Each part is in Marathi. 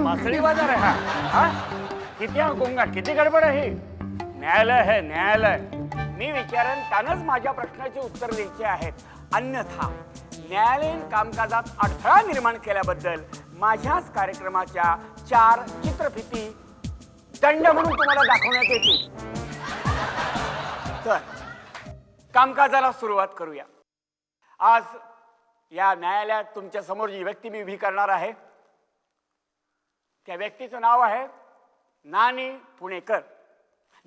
मासळी बाजार आहे हा? किती हा गोंगाट, किती गडबड आहे? न्यायालय है न्यायालय. मी विचारेन त्यानंच माझ्या प्रश्नाची उत्तर द्यायची आहेत. अन्यथा न्यायालयीन कामकाजात अडथळा निर्माण केल्याबद्दल माझ्याच कार्यक्रमाच्या 4 चित्रफिती दंड म्हणून तुम्हाला दाखवण्यात येतील. तर कामकाजाला सुरुवात करूया. आज या न्यायालयात तुमच्या समोर जी व्यक्ती मी उभी करणार आहे त्या व्यक्तीचं नाव आहे नानी पुणेकर,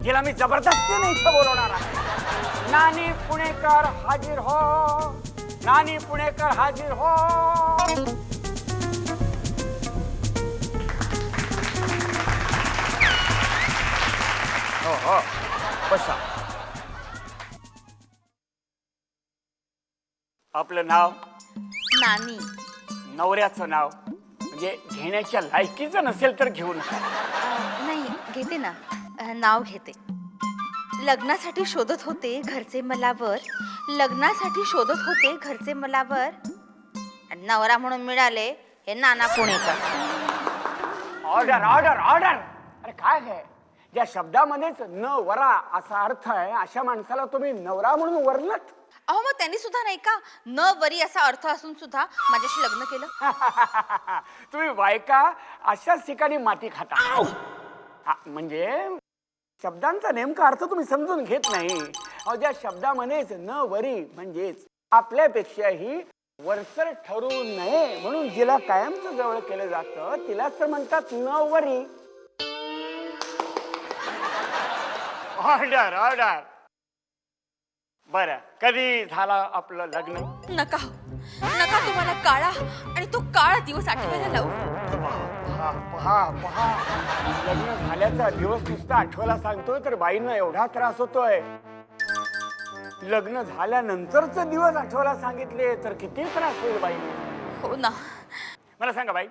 जिला मी जबरदस्तीने इथं बोलवणार आहे. नानी पुणेकर हाजीर हो. नानी पुणेकर हाजीर हो. हो हो बसा. आपलं नाव? नानी. नवऱ्याचं नाव? म्हणजे घेण्याच्या लायकीचं नसेल तर घेऊ नका. नाही घेते ना, नाव घेते. लग्नासाठी शोधत होते घरचे मलावर. लग्नासाठी शोधत होते घरचे मलावर. नवरा म्हणून मिळाले हे Nana Punekar. Order order order. अरे काय आहे, ज्या शब्दामध्येच न वरा असा अर्थ आहे अशा माणसाला तुम्ही नवरा म्हणून वरलत? अहो मग त्यांनी सुद्धा नाही का न वरी असा अर्थ असून सुद्धा माझ्याशी लग्न केलं? तुम्ही बायका अशाच ठिकाणी माती खाता. म्हणजे शब्दांचा नेमका अर्थ तुम्ही समजून घेत नाही. ज्या शब्दामध्येच न वरी म्हणजेच आपल्यापेक्षाही वरचर ठरू नये म्हणून जिला कायमचं जवळ केलं जातं तिलाच तर म्हणतात न वरी. Order order. बरं, कधी झाला आपलं लग्न? नका नका तुम्हाला काळा आणि तो काळा दिवस आठवायला लावू. पहा पहा, लग्न झाल्याचा दिवस नुसता आठवायला सांगतोय तर बाईंना एवढा त्रास होतोय. लग्न झाल्यानंतरच दिवस आठवायला सांगितले तर किती त्रास होईल बाईंना. हो ना. मला सांगा बाई,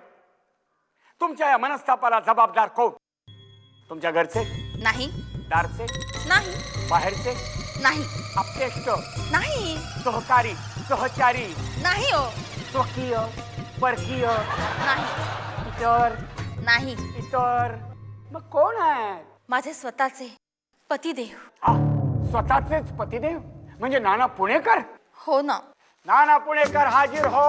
तुमच्या या मनस्तापाला जबाबदार कोण? तुमच्या घरचे? नाही. दारचे? नाही. बाहेरचे? नाही. अपेष्ट? नाही. सहकारी? सहचारी? नाही हो. स्वकीय? परकीय? नाही. इतर? नाही. इतर मग कोण आहे? माझे स्वतःचे पतिदेव. स्वतःचेच पतिदेव म्हणजे नाना पुणेकर? हो ना. नाना पुणेकर हाजीर हो.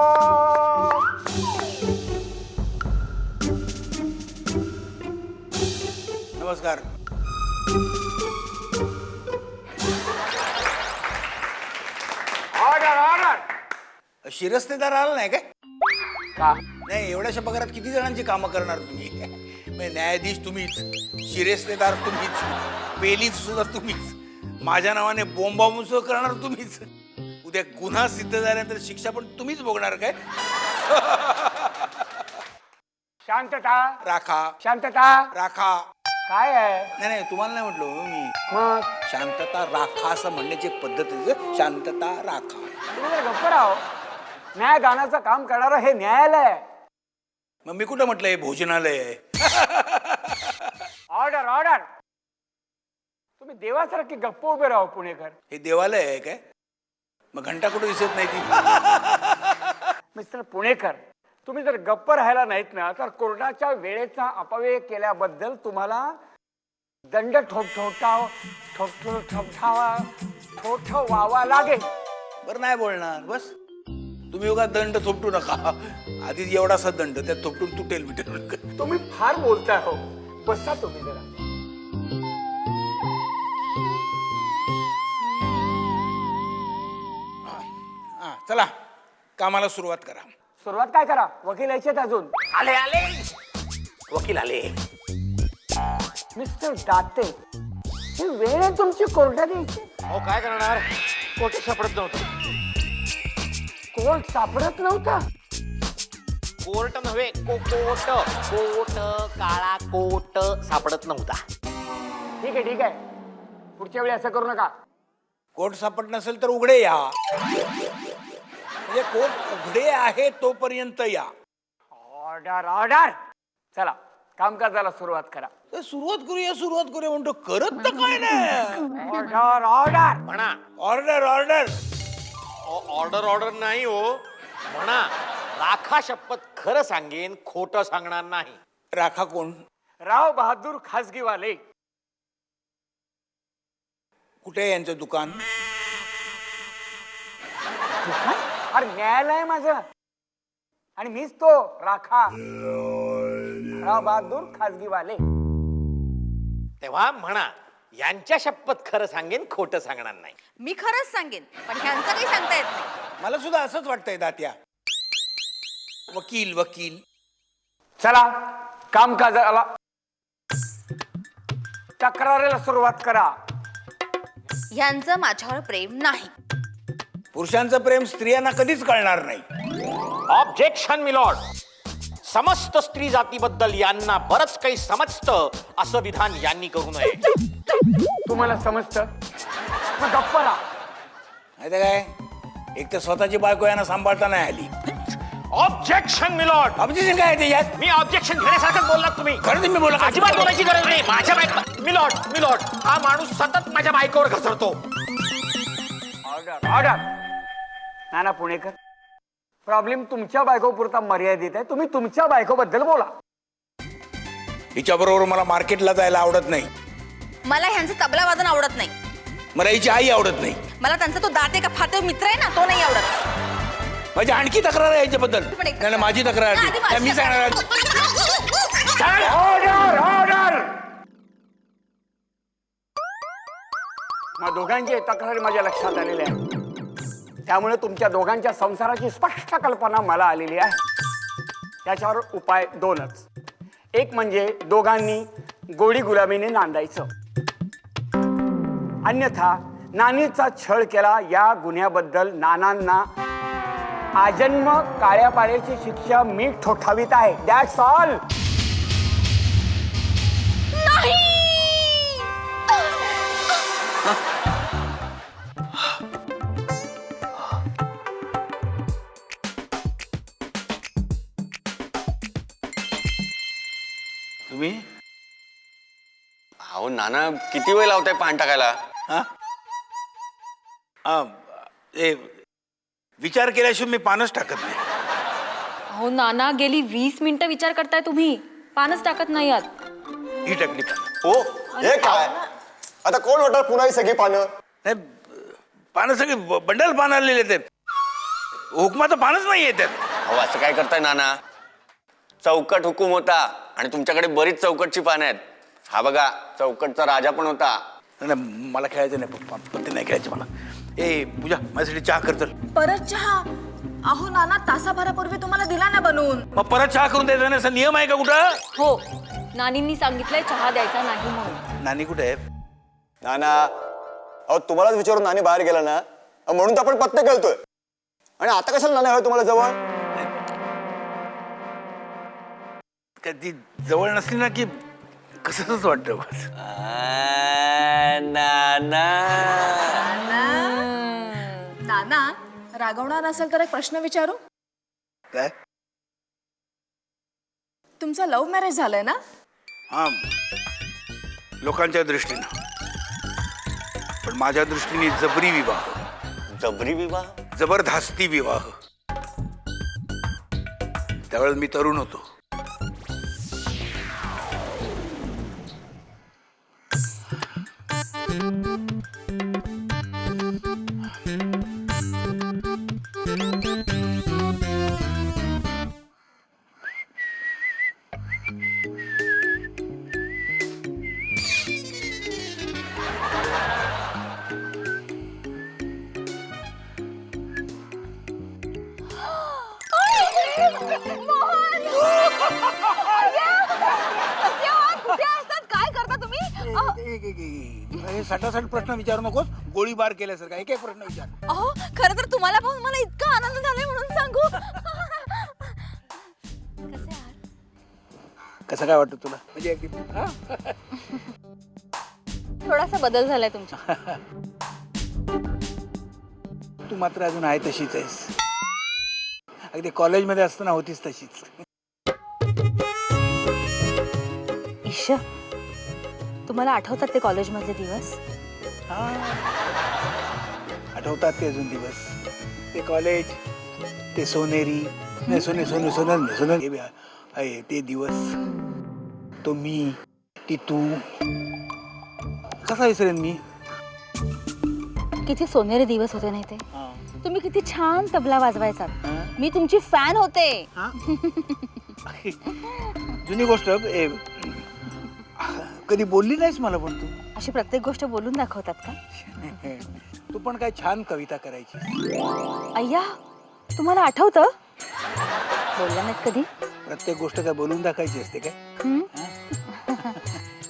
नमस्कार. Order order. शिरस्तेदार आला नाही काय? का नाही, एवढ्याशा पगारात किती जणांची कामं करणार तुम्ही? न्यायाधीश तुम्हीच, शिरस्तेदार तुम्हीच, पेलीच सुद्धा तुम्हीच, माझ्या नावाने बोंबाबोंब करणार तुम्हीच. उद्या गुन्हा सिद्ध झाल्यानंतर शिक्षा पण तुम्हीच भोगणार काय? शांतता राखा. शांतता राखा. काय आहे? नाही नाही, तुम्हाला नाही म्हटलो मी. मग शांतता राखा असं म्हणण्याची एक पद्धत आहे. शांतता राखा. तुम्ही जर गप्प राहो. न्यायदानाचं काम करणारं हे न्यायालय आहे. मग मी कुठं म्हटलं हे भोजनालय आहे? Order order. तुम्ही देवासारखे गप्प उभे राहो पुणेकर. हे देवालय आहे काय? मग घंटा कुठं दिसत नाही ती? मिस्टर पुणेकर, तुम्ही जर गप्प राहायला नाहीत ना तर कोर्टाच्या वेळेचा अपव्यय केल्याबद्दल तुम्हाला दंड ठोठावा लागेल. बरं नाही बोलणार बस. तुम्ही उगा दंड थोपटू नका. आधीच एवढासा दंड त्यात थोपटून तुटेल बिटेल. तुम्ही फार बोलताय हो. बसा तुम्ही जरा. चला कामाला सुरुवात करा. सुरुवात काय करा? वकील यायचेत अजून. आले आले वकील आले. मिस्टर दाते, ही वेळ आहे तुमची कोर्टात यायची. अहो काय करणार, कोर्ट सापडत नव्हतं. कोर्ट सापडत नव्हता? कोर्ट नव्हे, कोट कोट काळा कोट सापडत नव्हता. ठीक आहे ठीक आहे, पुढच्या वेळी असं करू नका. कोर्ट सापडत नसेल तर उघडे या. म्हणजे कोर्ट उघडे आहे तोपर्यंत या. Order order. चला कामकाजाला सुरुवात करा. सुरुवात करूया म्हणतो, करत तर काय नाही. ऑर्डर ऑर्डर म्हणा. Order order. ऑर्डर ऑर्डर नाही हो, म्हणा. राखा शपथ खरं सांगेन, खोटं सांगणार नाही. राखा कोण? राव बहादूर खासगीवाले. कुठे आहे यांचं दुकान? अरे न्यायालय आहे माझं आणि मीच तो राखा राव बहादूर खासगीवाले. तेव्हा म्हणा यांच्या शपथ खरं सांगेन खोटं सांगणार नाही. मी खरंच सांगेन पण ह्यांचं काही सांगता येत नाही. मला सुद्धा असंच वाटतंय दात्या. वकील वकील. चला कामकाजाला तक्रारीला सुरुवात करा. ह्यांचं माझ्यावर प्रेम नाही. पुरुषांचं प्रेम स्त्रियांना कधीच कळणार नाही. Objection milord. समस्त स्त्री जातीबद्दल यांना बरंच काही समजतं असं विधान यांनी करू नये. तुम्हाला समजतं मग गप्प राहा. माहिती काय, एक तर स्वतःची बायको यांना सांभाळता नाही आली. Objection milord. ऑब्जेक्शन काय आहे त्याच्यात? मी ऑब्जेक्शन घेण्यासारखंच बोललात तुम्ही. खरं तुम्ही बोला. अजिबात बोलायची गरज नाही. माझ्या बायको मिलॉर्ड हा माणूस सतत माझ्या बायकोवर घसरतो. Order order. Nana Punekar, problem तुमच्या बायको पुरता मर्यादित आहे. तुम्ही तुमच्या बायकोबद्दल बोला. हिच्या बरोबर मला मार्केटला जायला आवडत नाही. मला ह्यांचं तबला वादन आवडत नाही. मला हिची आई आवडत नाही. मला त्यांचा तो दाते का फाते मित्र आहे ना तो नाही आवडत. माझी आणखी तक्रार आहे याच्याबद्दल. पण एक- नाही, माझी तक्रार नाही, आहे. आधी माझी मी सांगणार आहे. तक्रार. Order order. मग दोघांची तक्रारी माझ्या लक्षात आलेल्या आहे. त्यामुळे तुमच्या दोघांच्या संसाराची स्पष्ट कल्पना मला आलेली आहे. त्याच्यावर उपाय दोनच. एक म्हणजे दोघांनी गोडी गुलामीने नांदायचं. अन्यथा नानीचा छळ केला या गुन्ह्याबद्दल नानांना आजन्म काळ्या पाण्याची शिक्षा मी ठोठावीत आहे. That's all. तुम्ही अहो नाना किती वेळ लावताय पान टाकायला? हा? ए, विचार केल्याशिवाय मी पानच टाकत नाही. अहो नाना गेली 20 मिनिटं विचार करताय तुम्ही पानच टाकत नाही आहात. ही टाकली पानं. हो हे काय आता कोण वाटणार पुन्हा ही सगळी पानं? नाही, पानं सगळी बंडल पान आलेले आहेत. हुकमाचं पानच नाही येतात. अहो असं काय करताय नाना? चौकट हुकूम होता आणि तुमच्याकडे बरीच चौकटची पानं आहेत. हा बघा चौकटचा राजा पण होता. नाही, मला खेळायचं नाही. पत्ते नाही खेळायचे मला. ए पूजा, माझ्यासाठी चहा कर चल. परत चहा? अहो नाना तासाभरापूर्वी तुम्हाला दिला ना बनवून. मग परत चहा करून द्यायचा नाही असा नियम आहे का कुठं? हो नानींनी सांगितलंय चहा द्यायचा नाही म्हणून. नानी कुठे आहे? नाना अहो तुम्हालाच विचारून नानी बाहेर गेला ना म्हणून तर आपण पत्ते खेळतोय. आणि आता कशाला नाना हवं तुम्हाला जवळ? कधी जवळ नसली ना की कसंच वाटतं बस. नाना नाना रागवणार असेल तर एक प्रश्न विचारू. काय? तुमचं लव्ह मॅरेज झालंय ना? हा, लोकांच्या दृष्टीनं. पण माझ्या दृष्टीने जबरी विवाह, जबरी विवाह? जबरदस्ती विवाह. त्यावेळेस मी तरुण होतो. काय करता तुम्ही? हे सटासट प्रश्न विचारू नकोस. गोळीबार केल्यासारखा एक एक प्रश्न विचार. अहो खरं तर तुम्हाला पाहून मला इतका आनंद झालाय म्हणून सांगू. कसे आहात? कसं काय वाटतं तुला? म्हणजे अगदी हा? थोडासा बदल झालाय तुमचा. तू मात्र अजून आहे तशीच आहेस. अगदी कॉलेजमध्ये असताना होतीस तशीच. ईश, तुम्हाला आठवतात ते कॉलेजमधले दिवस? आठवतात ते अजून दिवस. ते कॉलेज, ते सोनेरी, नाही सोने सोने सोनं सोनं ते दिवस. तो मी, ती तू, कसा विसरेन मी? किती सोनेरी दिवस होते नाही ते. तुम्ही किती छान तबला वाजवायचात. मी तुमची फॅन होते. जुनी गोष्ट कधी बोलली नाहीस मला, पण तू अशी प्रत्येक गोष्ट बोलून दाखवतात का? तू पण काय छान कविता करायची. अय्या, तुम्हाला आठवतं? बोलला नाहीत कधी? प्रत्येक गोष्ट काय बोलून दाखवायची असते काय?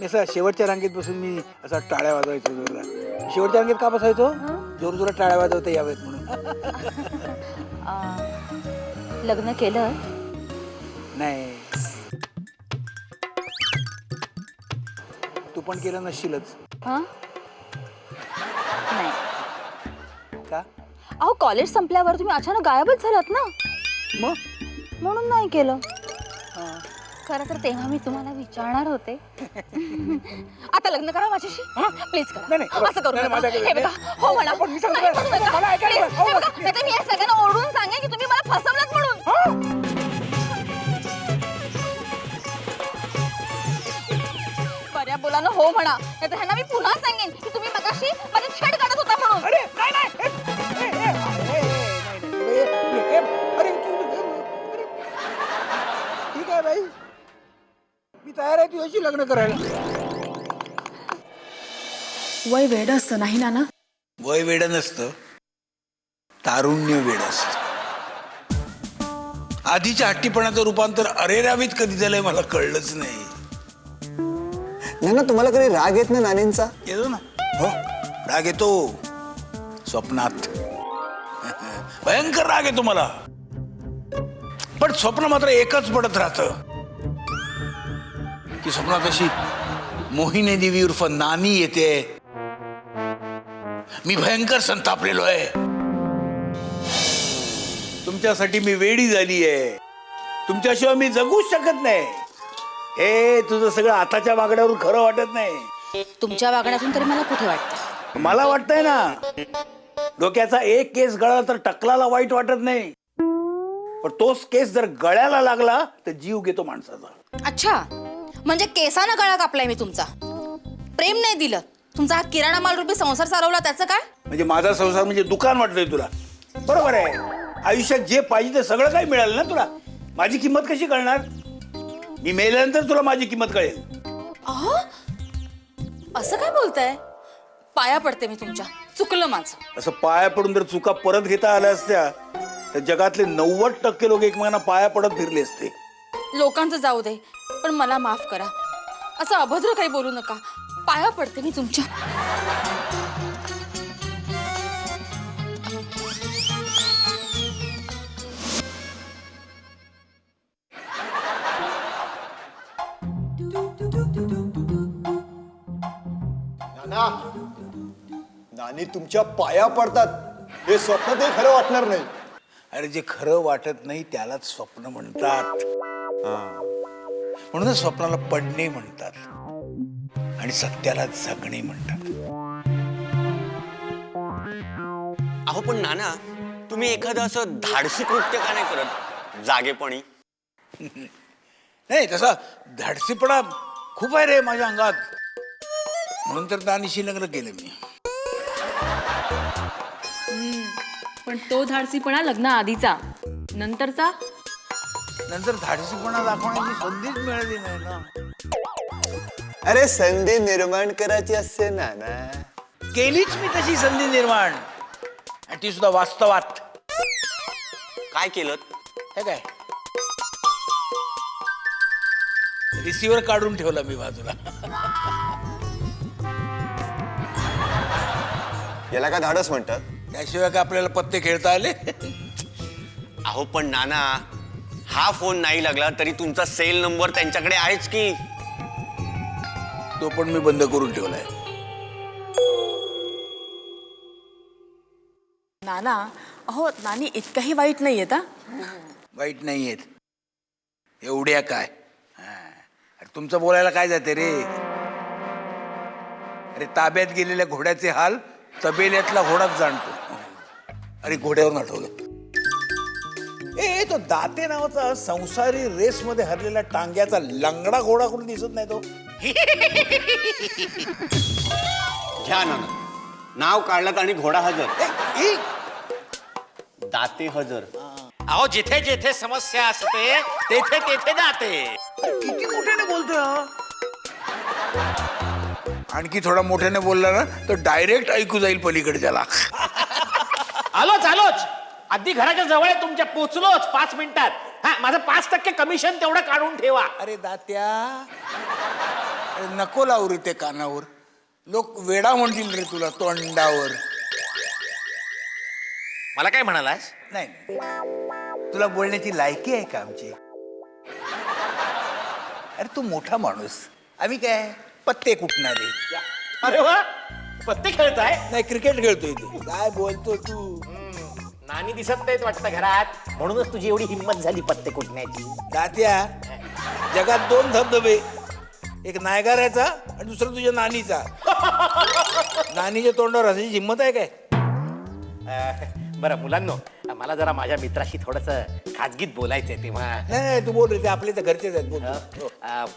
असं शेवटच्या रांगेत बसून मी असा टाळ्या वाजवायचो जोरदार. शेवटच्या रांगेत का बसायचो? जोर जोरात टाळ्या वाजवता यावेत म्हणून. लग्न केलं? नाही, तू पण केलं नसशीलच. हा? नाही. का? अहो, कॉलेज संपल्यावर तुम्ही अचानक गायबच झालात ना, मग म्हणून नाही केलं. खरं तर तेव्हा मी तुम्हाला विचारणार होते. आता लग्न करा माझ्याशी, प्लीज करा. नाही, नाही, असं करू नाही, नका. माझ्याकडे हे बघा, हो म्हणा. पण मी सांगतो नाही, ना, म्हणू नका. मला ऐकायला Please, हो, हे बघा, नाहीतर मी या सगळ्यांना ओरडून सांगेन की तुम्ही मला फसवलंत म्हणून. बऱ्या बोलानं हो म्हणा, नाहीतर ह्यांना मी पुन्हा सांगेन की तुम्ही मगाशी माझी छेड काढत होता म्हणून. अरे नाही नाही, अरे ठीक आहे बाई, मी तयार आहे तुझ्याशी लग्न करायला. वय वेड असतं नाही नाना? वय वेड नसतं, तारुण्य वेड असत. आधीच्या हट्टीपणाचं रूपांतर अरेरावीत कधी झालंय मला कळलंच नाही. नाना, तुम्हाला कधी राग येत नाही नानींचा? येतो ना, हो राग येतो. स्वप्नात भयंकर राग येतो मला, पण स्वप्न मात्र एकच पडत राहतं की स्वप्नात अशी मोहिनी देवी उर्फ नानी येते. मी भयंकर संतापलेलो आहे. तुमच्यासाठी मी वेडी झाली आहे. तुमच्याशिवाय मी जगूच शकत नाही. हे तुझं सगळं आताच्या वागण्यावरून खरं वाटत नाही. तुमच्या वागण्यातून तरी मला कुठे वाटतं? मला वाटतंय ना, डोक्याचा एक केस गळाला तर टकलाला वाईट वाटत नाही, पण तोच केस जर गळ्याला लागला तर जीव घेतो माणसाचा. अच्छा, म्हणजे केसानं गळा कापलाय मी तुमचा, प्रेम नाही दिलं. तुमचा हा किराणा माल रुपये संसार चालवला त्याचं काय? म्हणजे माझा संसार म्हणजे दुकान वाटतंय तुला? बरोबर आहे, आयुष्यात जे पाहिजे ते सगळं काही मिळालं ना तुला. माझी किंमत कशी कळणार? मी मेल्यानंतर तुला माझी किंमत कळेल. अहो, असं काय बोलताय? पाया पडते मी तुमच्या, चुकलं माझं. असं पाया पडून जर चुका परत घेता आल्या असत्या तर जगातले 90% लोक एकमेकांना पाया पडत फिरले असते. लोकांचं जाऊ दे, पण मला माफ करा. असं अभद्र काही बोलू नका. पाया पडते मी तुमच्या. नाना, नानी तुमच्या पाया पडतात. हे स्वप्न ते खरं वाटणार नाही. अरे जे खरं वाटत नाही त्यालाच स्वप्न म्हणतात. म्हणूनच स्वप्नाला पडणे म्हणतात आणि सत्याला जगणे म्हणतात. अहो पण नाना, तुम्ही एखादं असं धाडसी कृत्य का नाही करत जागेपणी? नाही, तसा धाडसीपणा खूप आहे रे माझ्या अंगात, म्हणून तर नानीशी लग्न केलं मी. पण तो धाडसीपणा लग्न आधीचा, नंतरचा नंतर धाडसीपणा दाखवण्याची संधीच मिळाली नाही ना. अरे संधी निर्माण करायची असते नाना. केलीच मी तशी संधी निर्माण, आणि ती सुद्धा वास्तवात. काय केलं? हे काय, रिसिव्हर काढून ठेवला मी बाजूला. याला काय धाडस म्हणतात? त्याशिवाय का आपल्याला पत्ते खेळता आले? अहो पण नाना, हा फोन नाही लागला तरी तुमचा सेल नंबर त्यांच्याकडे आहेच की. तो पण मी बंद करून ठेवलाय. नाना, अहो नानी इतकाही वाईट नाही येत. वाईट नाही येत एवढ्या काय. अरे तुमचं बोलायला काय जाते रे? अरे ताब्यात गेलेल्या घोड्याचे हाल तबेल्यातला घोडाच जाणतो. अरे घोड्यावरून आठवलं, ए तो दाते नावाचा संसारी रेस मध्ये हरलेला टांग्याचा लंगडा घोडा कुठे दिसत नाही तो? घ्या ना नाव काढलं आणि घोडा हजर ए, दाते हजर. अहो जिथे जिथे समस्या असते तेथे तेथे जाते. किती मोठ्याने बोलतोय हा? आणखी थोडा मोठ्याने बोलला ना तर डायरेक्ट ऐकू जाईल पलीकडच्याला. आलोच अगदी घराच्या जवळ आहे तुमच्या, पोचलोच 5 मिनिटात. हा माझं 5% कमिशन तेवढं काढून ठेवा. अरे दात्या, अरे नको लावू रे ते कानावर. लोक वेडा म्हणतील रे तुला तोंडावर. मला काय म्हणालास? नाही, तुला बोलण्याची लायकी आहे का आमची? अरे तू मोठा माणूस, आम्ही काय पत्ते कुटणारे. अरे वा, पत्ते खेळताय? नाही, क्रिकेट खेळतोय तू. काय बोलतो तू? नानी दिसत नाहीत वाटतं घरात, म्हणूनच तुझी एवढी हिंमत झाली पत्ते कुटण्याची. दात्या, जगात 2 धबधबे, एक नायगाऱ्याचा आणि दुसरा तुझ्या नानीचा. नानीच्या तोंडावर असायची हिंमत आहे काय? बरं मुलांनो, मला जरा माझ्या मित्राशी थोडस खाजगीत बोलायचंय तेव्हा. नाही तू बोल रे, ते आपले तर घरचेच आहेत. बोल.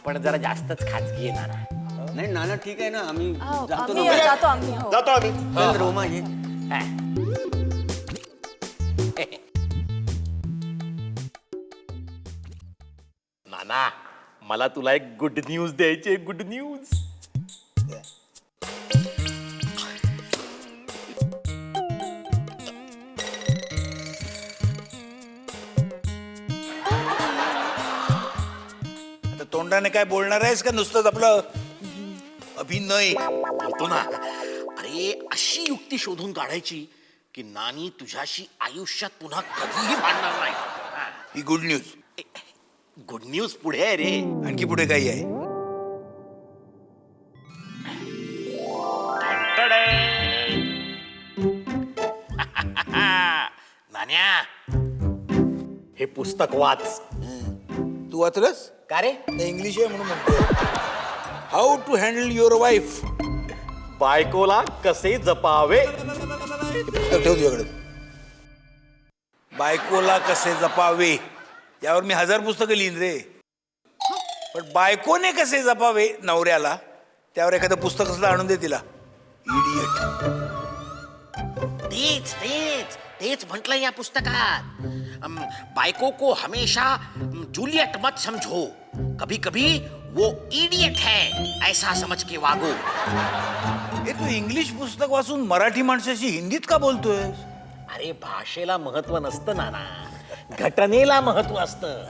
पण जरा जास्तच खाजगी आहे ना. नाही नाना ठीक आहे ना, आम्ही जातो आम्ही ना. जातो आम्ही हो. जातो आम्ही. चल रोमा ये. नाना, मला तुला एक गुड न्यूज द्यायची. Good news. आता तोंडाने काय बोलणार आहेस का नुसतंच आपलं अभिनय? बोलतो ना. अरे अशी युक्ती शोधून काढायची की नानी तुझ्याशी आयुष्यात पुन्हा कधीही भांडणार नाही. ही गुड न्यूज. गुड न्यूज पुढे आहे रे. आणखी पुढे काही आहे? नान्या, हे पुस्तक वाच. तू वाचलंस? का रे? इंग्लिश आहे म्हणून म्हणतो. How to handle your wife. बायकोला कसे जपावे. ठेव तुझ्याकडे. बायकोला कसे जपावे यावर मी 1000 पुस्तकं लिहिन रे. पण बायकोने कसे जपावे नवऱ्याला, त्यावर एखादं पुस्तक असलं आणून दे तिला. इडियट. तेच तेच तेच म्हटलं या पुस्तकात. बायको को हमेशा जूलियट मत समझो, कभी कभी वो इडियट है ऐसा समझ के वागो. हे तू इंग्लिश पुस्तक वाचून मराठी माणसाशी हिंदीत का बोलतोय? अरे भाषेला महत्व नसतं नाना, घटनेला महत्व असतं.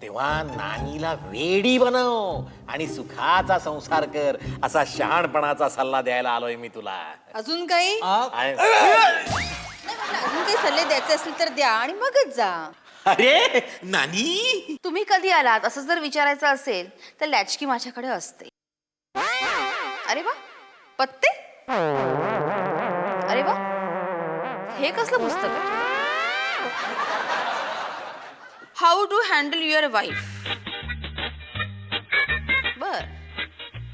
तेव्हा नानीला वेडी बनव आणि सुखाचा संसार कर, असा शहाणपणाचा सल्ला द्यायला आलोय मी तुला. अजून काही आहे- नाही, मला अजून काही सल्ले द्यायचे असतील तर द्या आणि मगच जा. अरे नानी, तुम्ही कधी आलात असं जर विचारायचं असेल तर लॅचकी माझ्याकडे असते. अरे वा, पत्ते. अरे वा, हे कसलं पुस्तक आहे? How to handle your wife. बर,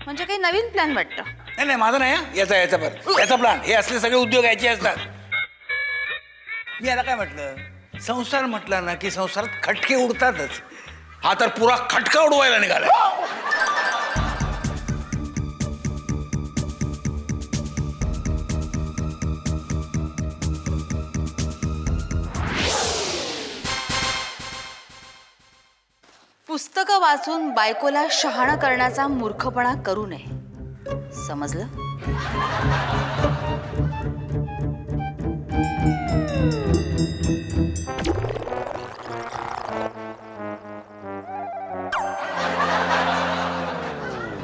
म्हणजे काही नवीन प्लॅन वाटतं. नाही माझा नाही हा. याचा याचा प्लॅन. हे असले सगळे उद्योग याचे असतात. मी आता काय म्हटलं, संसार म्हटला ना की संसारात खटके उडतातच. हा तर पुरा खटका उडवायला निघाला. पुस्तकं वाचून बायकोला शहाणा करण्याचा मूर्खपणा करू नये, समजलं?